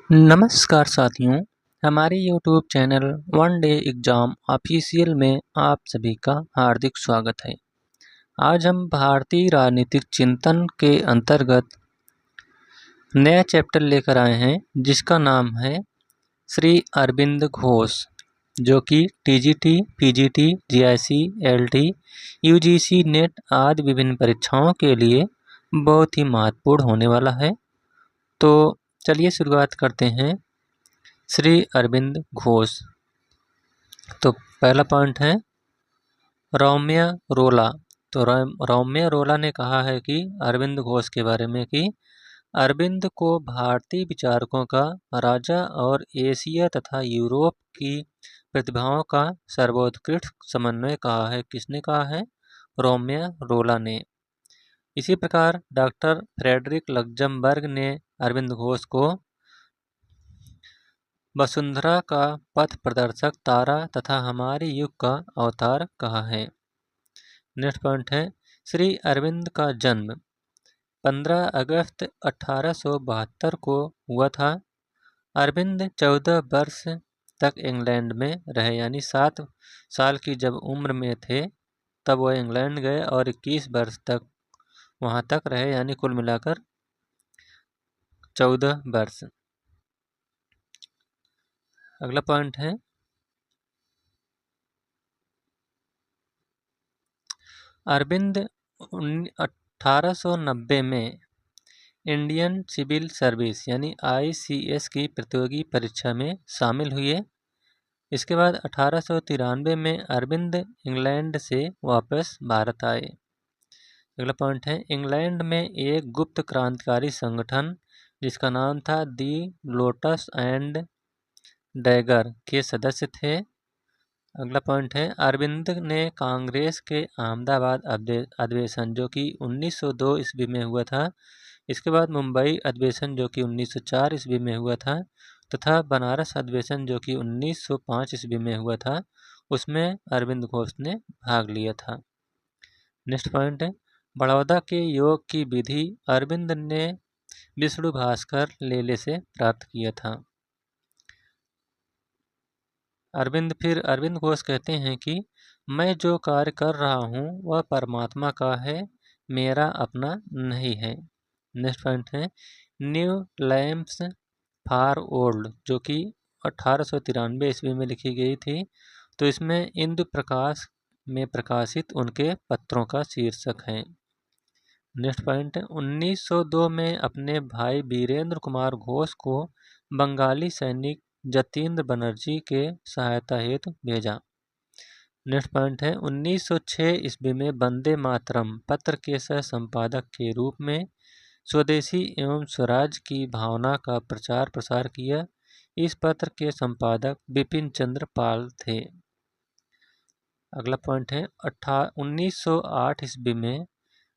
नमस्कार साथियों, हमारे YouTube channel one day exam official में आप सभी का हार्दिक स्वागत है। आज हम भारतीय राजनीतिक चिंतन के अंतर्गत नया चैप्टर लेकर आए हैं जिसका नाम है श्री अरविंद घोष, जो कि TGT, PGT, GIC, LT, UGC, net आदि विभिन्न परीक्षाओं के लिए बहुत ही महत्वपूर्ण होने वाला है। तो चलिए शुरुआत करते हैं। श्री अरविंद घोष। तो पहला पॉइंट है रौम्या रोला। तो रौम्या रोला ने कहा है कि अरविंद घोष के बारे में कि अरविंद को भारतीय विचारकों का राजा और एशिया तथा यूरोप की प्रतिभाओं का सर्वोत्कृष्ट समन्वय कहा है। किसने कहा है? रौम्या रोला ने। इसी प्रकार डॉक्टर फ्रेडरिक लक्जमबर्ग ने अरविंद घोष को वसुंधरा का पथ प्रदर्शक तारा तथा हमारे युग का अवतार कहा है। नेक्स्ट पॉइंट है श्री अरविंद का जन्म 15 अगस्त 1872 को हुआ था। अरविंद 14 वर्ष तक इंग्लैंड में रहे, यानी 7 साल की जब उम्र में थे तब वह इंग्लैंड गए और 21 वर्ष तक वहाँ तक रहे, यानी कुल मिलाकर 14 वर्ष। अगला पॉइंट है अरविंद 1890 में इंडियन सिविल सर्विस यानी ICS की प्रतियोगी परीक्षा में शामिल हुए। इसके बाद 1893 में अरविंद इंग्लैंड से वापस भारत आए। अगला पॉइंट है इंग्लैंड में एक गुप्त क्रांतिकारी संगठन जिसका नाम था दी लोटस एंड डैगर के सदस्य थे। अगला पॉइंट है अरविंद ने कांग्रेस के अहमदाबाद अधिवेशन जो कि 1902 ईस्वी में हुआ था, इसके बाद मुंबई अधिवेशन जो कि 1904 ईस्वी में हुआ था तथा बनारस अधिवेशन जो कि 1905 ईस्वी में हुआ था, उसमें अरविंद घोष ने भाग लिया था। नेक्स्ट पॉइंट है बड़ौदा के योग की विधि अरविंद ने विष्णु भास्कर लेले से प्राप्त किया था। अरविंद घोष कहते हैं कि मैं जो कार्य कर रहा हूँ वह परमात्मा का है, मेरा अपना नहीं है। नेक्स्ट पॉइंट है न्यू लैम्प्स फॉर ओल्ड जो कि 1893 ईस्वी में लिखी गई थी। तो इसमें इंदु प्रकाश में प्रकाशित उनके पत्रों का शीर्षक है। नेक्स्ट पॉइंट है 1902 में अपने भाई वीरेंद्र कुमार घोष को बंगाली सैनिक जतीन्द्र बनर्जी के सहायता हेतु भेजा। नेक्स्ट पॉइंट है 1906 ईस्वी में वंदे मातरम पत्र के सह संपादक के रूप में स्वदेशी एवं स्वराज की भावना का प्रचार प्रसार किया। इस पत्र के संपादक बिपिन चंद्र पाल थे। अगला पॉइंट है 1908 ईस्वी में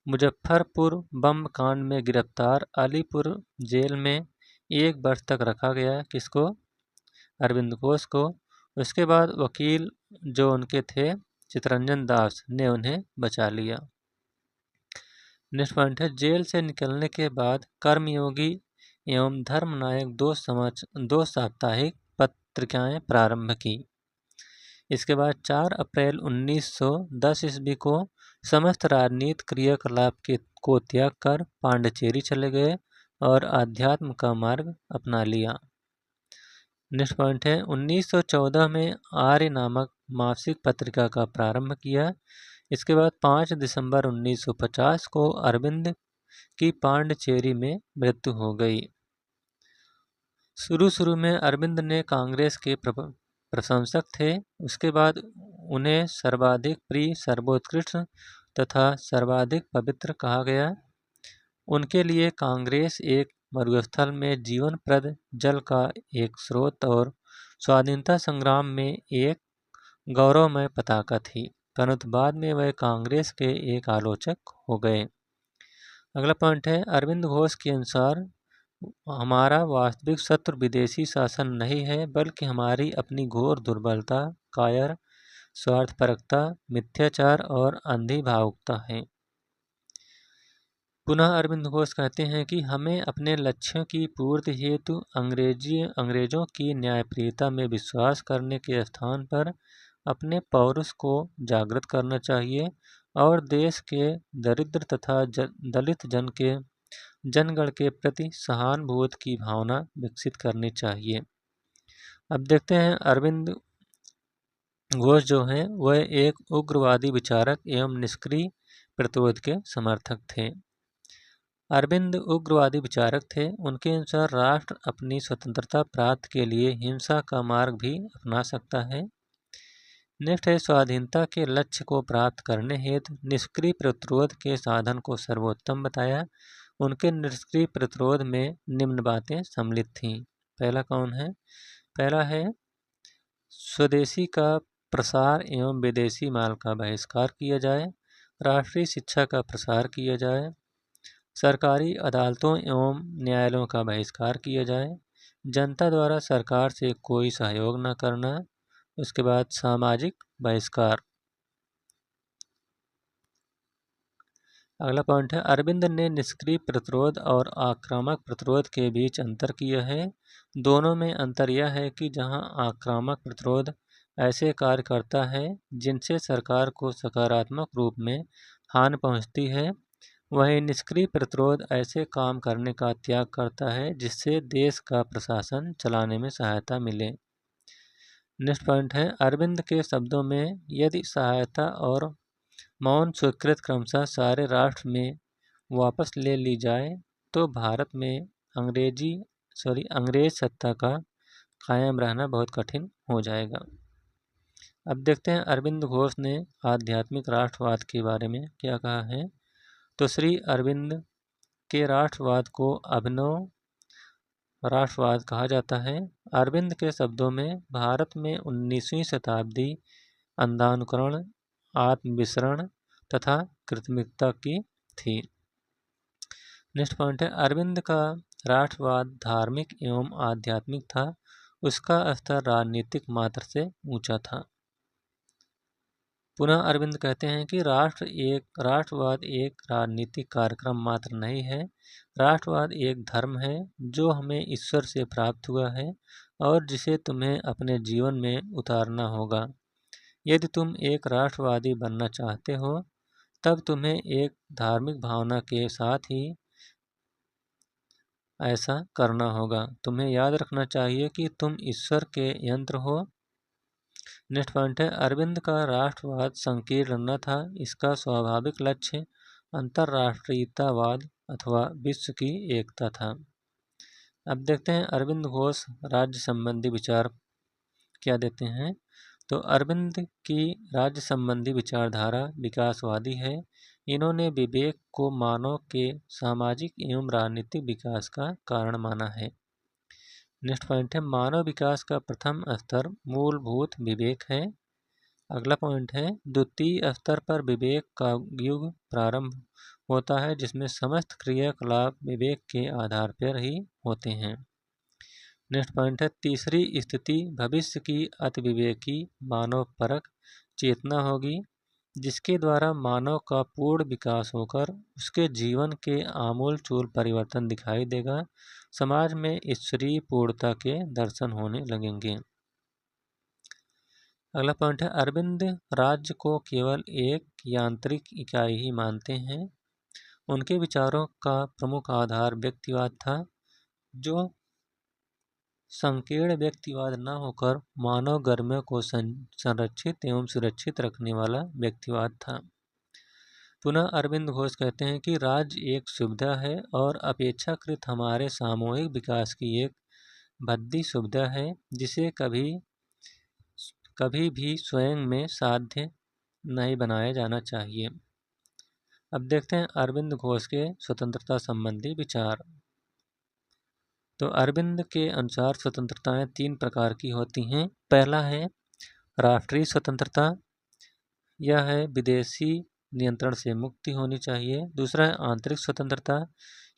मुजफ्फरपुर बम कांड में गिरफ्तार अलीपुर जेल में 1 वर्ष तक रखा गया। किसको? अरविंद घोष को। उसके बाद वकील जो उनके थे चितरंजन दास ने उन्हें बचा लिया। नेक्स्ट पॉइंट है जेल से निकलने के बाद कर्मयोगी एवं धर्मनायक 2 साप्ताहिक पत्रिकाएं प्रारंभ की। इसके बाद 4 अप्रैल 1910 ईस्वी को समस्त राजनीतिक क्रियाकलाप को त्याग कर पांडिचेरी चले गए और आध्यात्म का मार्ग अपना लिया। नेक्स्ट पॉइंट है 1914 में आर्य नामक मासिक पत्रिका का प्रारंभ किया। इसके बाद 5 दिसंबर 1950 को अरविंद की पांडिचेरी में मृत्यु हो गई। शुरू में अरविंद ने कांग्रेस के प्रशंसक थे। उसके बाद उन्हें सर्वाधिक प्रिय, सर्वोत्कृष्ट तथा सर्वाधिक पवित्र कहा गया। उनके लिए कांग्रेस एक मरुस्थल में जीवनप्रद जल का एक स्रोत और स्वाधीनता संग्राम में एक गौरवमय पताका थी, परंतु बाद में वह कांग्रेस के एक आलोचक हो गए। अगला पॉइंट है अरविंद घोष के अनुसार हमारा वास्तविक शत्रु विदेशी शासन नहीं है, बल्कि हमारी अपनी घोर दुर्बलता, कायर, स्वार्थपरकता, मिथ्याचार और अंधी भावुकता है। पुनः अरविंद घोष कहते हैं कि हमें अपने लक्ष्यों की पूर्ति हेतु अंग्रेजों की न्यायप्रियता में विश्वास करने के स्थान पर अपने पौरुष को जागृत करना चाहिए और देश के दरिद्र तथा दलित जनगण के प्रति सहानुभूति की भावना विकसित करनी चाहिए। अब देखते हैं अरविंद घोष जो हैं वह एक उग्रवादी विचारक एवं निष्क्रिय प्रतिरोध के समर्थक थे। अरविंद उग्रवादी विचारक थे। उनके अनुसार राष्ट्र अपनी स्वतंत्रता प्राप्त के लिए हिंसा का मार्ग भी अपना सकता है। नेक्स्ट है स्वाधीनता के लक्ष्य को प्राप्त करने हेतु निष्क्रिय प्रतिरोध के साधन को सर्वोत्तम बताया। उनके निष्क्रिय प्रतिरोध में निम्न बातें सम्मिलित थीं। पहला कौन है? पहला है स्वदेशी का प्रसार एवं विदेशी माल का बहिष्कार किया जाए, राष्ट्रीय शिक्षा का प्रसार किया जाए, सरकारी अदालतों एवं न्यायालयों का बहिष्कार किया जाए, जनता द्वारा सरकार से कोई सहयोग न करना, उसके बाद सामाजिक बहिष्कार। अगला पॉइंट है अरविंद ने निष्क्रिय प्रतिरोध और आक्रामक प्रतिरोध के बीच अंतर किया है। दोनों में अंतर यह है कि जहां आक्रामक प्रतिरोध ऐसे कार्य करता है जिनसे सरकार को सकारात्मक रूप में हानि पहुंचती है, वहीं निष्क्रिय प्रतिरोध ऐसे काम करने का त्याग करता है जिससे देश का प्रशासन चलाने में सहायता मिले। नेक्स्ट पॉइंट है अरविंद के शब्दों में यदि सहायता और मौन स्वीकृत क्रमशः सारे राष्ट्र में वापस ले ली जाए तो भारत में अंग्रेज सत्ता का कायम रहना बहुत कठिन हो जाएगा। अब देखते हैं अरविंद घोष ने आध्यात्मिक राष्ट्रवाद के बारे में क्या कहा है। तो श्री अरविंद के राष्ट्रवाद को अभिनव राष्ट्रवाद कहा जाता है। अरविंद के शब्दों में भारत में 19वीं शताब्दी अंधानुकरण, आत्मविसरण तथा कृत्रिमता की थी। नेक्स्ट पॉइंट है अरविंद का राष्ट्रवाद धार्मिक एवं आध्यात्मिक था। उसका स्तर राजनीतिक मात्र से ऊंचा था। पुनः अरविंद कहते हैं कि राष्ट्रवाद एक राजनीतिक कार्यक्रम मात्र नहीं है। राष्ट्रवाद एक धर्म है जो हमें ईश्वर से प्राप्त हुआ है और जिसे तुम्हें अपने जीवन में उतारना होगा। यदि तुम एक राष्ट्रवादी बनना चाहते हो तब तुम्हें एक धार्मिक भावना के साथ ही ऐसा करना होगा। तुम्हें याद रखना चाहिए कि तुम ईश्वर के यंत्र हो। नेक्स्ट पॉइंट है अरविंद का राष्ट्रवाद संकीर्ण न था। इसका स्वाभाविक लक्ष्य अंतर्राष्ट्रीयतावाद अथवा विश्व की एकता था। अब देखते हैं अरविंद घोष राज्य संबंधी विचार क्या देते हैं। तो अरविंद की राज्य संबंधी विचारधारा विकासवादी है। इन्होंने विवेक को मानव के सामाजिक एवं राजनीतिक विकास का कारण माना है। नेक्स्ट पॉइंट है मानव विकास का प्रथम स्तर मूलभूत विवेक है। अगला पॉइंट है द्वितीय स्तर पर विवेक का युग प्रारंभ होता है जिसमें समस्त क्रियाकलाप विवेक के आधार पर ही होते हैं। नेक्स्ट पॉइंट है तीसरी स्थिति भविष्य की अतिविवेकी मानव परक चेतना होगी जिसके द्वारा मानव का पूर्ण विकास होकर उसके जीवन के आमूल-चूल परिवर्तन दिखाई देगा। समाज में ईश्वरीय पूर्णता के दर्शन होने लगेंगे। अगला पॉइंट है अरविंद राज्य को केवल एक यांत्रिक इकाई ही मानते हैं। उनके विचारों का प्रमुख आधार व्यक्तिवाद था जो संकीर्ण व्यक्तिवाद न होकर मानव गर्म्य को संरक्षित एवं सुरक्षित रखने वाला व्यक्तिवाद था। पुनः अरविंद घोष कहते हैं कि राज्य एक सुविधा है और अपेक्षाकृत हमारे सामूहिक विकास की एक भद्दी सुविधा है जिसे कभी भी स्वयं में साध्य नहीं बनाया जाना चाहिए। अब देखते हैं अरविंद घोष के स्वतंत्रता संबंधी विचार। तो अरविंद के अनुसार स्वतंत्रताएं 3 प्रकार की होती हैं। पहला है राष्ट्रीय स्वतंत्रता, यह है विदेशी नियंत्रण से मुक्ति होनी चाहिए। दूसरा है आंतरिक स्वतंत्रता,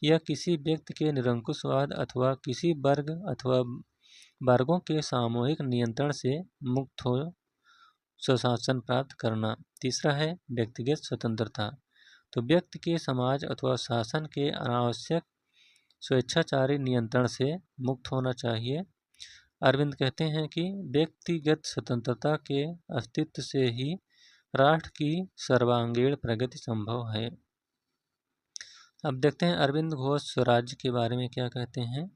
यह किसी व्यक्ति के निरंकुशवाद अथवा किसी वर्ग अथवा वर्गों के सामूहिक नियंत्रण से मुक्त हो स्वशासन प्राप्त करना। तीसरा है व्यक्तिगत स्वतंत्रता। तो व्यक्ति के समाज अथवा शासन के अनावश्यक स्वेच्छाचारी नियंत्रण से मुक्त होना चाहिए। अरविंद कहते हैं कि व्यक्तिगत स्वतंत्रता के अस्तित्व से ही राष्ट्र की सर्वांगीण प्रगति संभव है। अब देखते हैं अरविंद घोष स्वराज्य के बारे में क्या कहते हैं।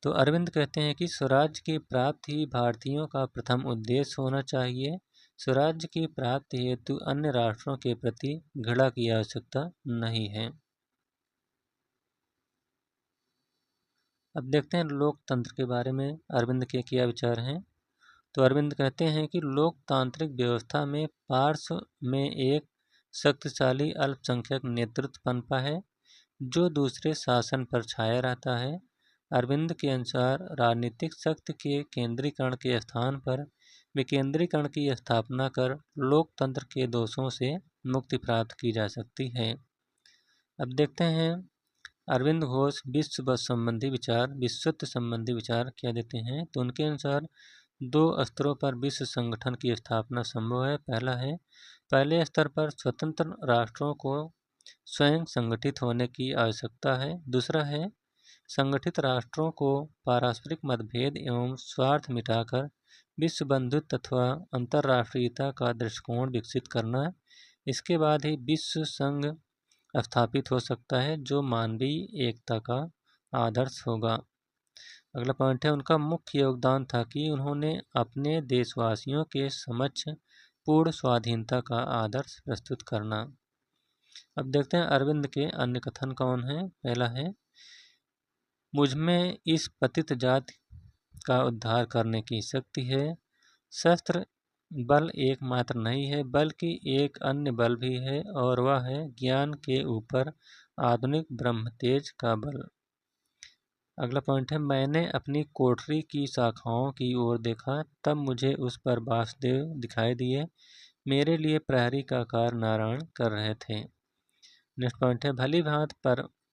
तो अरविंद कहते हैं कि स्वराज्य की प्राप्ति ही भारतीयों का प्रथम उद्देश्य होना चाहिए। स्वराज्य की प्राप्ति हेतु अन्य राष्ट्रों के प्रति घृणा की आवश्यकता नहीं है। अब देखते हैं लोकतंत्र के बारे में अरविंद के क्या विचार हैं। तो अरविंद कहते हैं कि लोकतांत्रिक व्यवस्था में पार्श्व में एक शक्तिशाली अल्पसंख्यक नेतृत्व पनपा है जो दूसरे शासन पर छाया रहता है। अरविंद के अनुसार राजनीतिक शक्ति के केंद्रीकरण के स्थान पर विकेंद्रीकरण की स्थापना कर लोकतंत्र के दोषों से मुक्ति प्राप्त की जा सकती है। अब देखते हैं अरविंद घोष विश्व संबंधी विचार, विश्वत्व संबंधी विचार क्या देते हैं। तो उनके अनुसार दो स्तरों पर विश्व संगठन की स्थापना संभव है। पहला है, पहले स्तर पर स्वतंत्र राष्ट्रों को स्वयं संगठित होने की आवश्यकता है। दूसरा है, संगठित राष्ट्रों को पारस्परिक मतभेद एवं स्वार्थ मिटाकर विश्व बंधुत्व अथवा अंतर्राष्ट्रीयता का दृष्टिकोण विकसित करना। इसके बाद ही विश्व संघ स्थापित हो सकता है जो मानवीय एकता का आदर्श होगा। अगला पॉइंट है, उनका मुख्य योगदान था कि उन्होंने अपने देशवासियों के समक्ष पूर्ण स्वाधीनता का आदर्श प्रस्तुत करना। अब देखते हैं अरविंद के अन्य कथन कौन है। पहला है, मुझमें इस पतित जाति का उद्धार करने की शक्ति है। शस्त्र बल एकमात्र नहीं है बल्कि एक अन्य बल भी है और वह है ज्ञान के ऊपर आधुनिक ब्रह्म तेज का बल। अगला पॉइंट है, मैंने अपनी कोठरी की शाखाओं की ओर देखा तब मुझे उस पर वासुदेव दिखाई दिए। मेरे लिए प्रहरी का कार्य नारायण कर रहे थे। नेक्स्ट पॉइंट है, भली भांति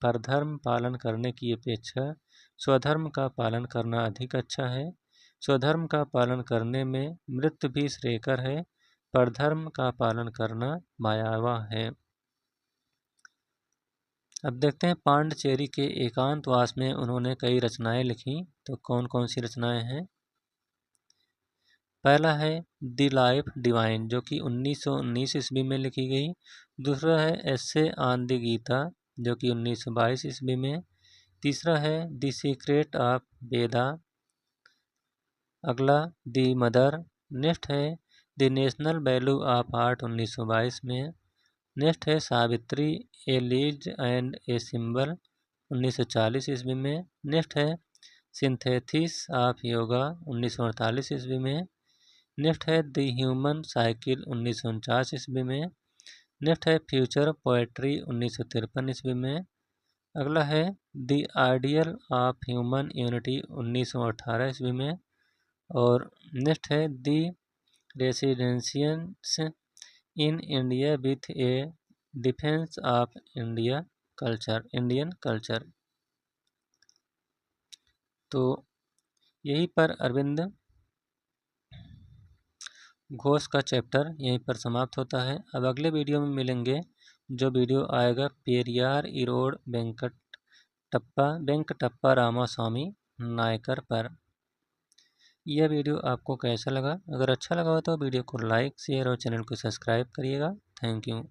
परधर्म पालन करने की अपेक्षा स्वधर्म का पालन करना अधिक अच्छा है। स्वधर्म का पालन करने में मृत्यु भी श्रेयकर है। परधर्म का पालन करना मायावा है। अब देखते हैं पांडिचेरी के एकांतवास में उन्होंने कई रचनाएं लिखी। तो कौन कौन सी रचनाएं हैं। पहला है द लाइफ डिवाइन जो कि 1919 ईस्वी में लिखी गई। दूसरा है एस्से ऑन द गीता जो कि 1922 ईस्वी में। तीसरा है द सीक्रेट ऑफ वेदा। अगला द मदर। नेक्स्ट है the national value of art 1922 में। नेक्स्ट है सावित्री ए लीज एंड ए सिंबल 1940 ईस्वी में। नेक्स्ट है सिंथेसिस ऑफ योगा 1948 ईस्वी में। नेक्स्ट है द ह्यूमन साइकिल 1949 ईस्वी में। नेक्स्ट है फ्यूचर पोएट्री 1953 ईस्वी में। अगला है the ideal of human unity 1918 ईस्वी में। और नेक्स्ट है the renaissance in India with a defence of Indian culture. तो यहीं पर अरविंद घोष का चैप्टर यहीं पर समाप्त होता है। अब अगले वीडियो में मिलेंगे, जो वीडियो आएगा पेरियार इरोड वेंकटप्पा रामास्वामी नायकर पर। यह वीडियो आपको कैसा लगा। अगर अच्छा लगा हो तो वीडियो को लाइक शेयर और चैनल को सब्सक्राइब करिएगा। Thank you.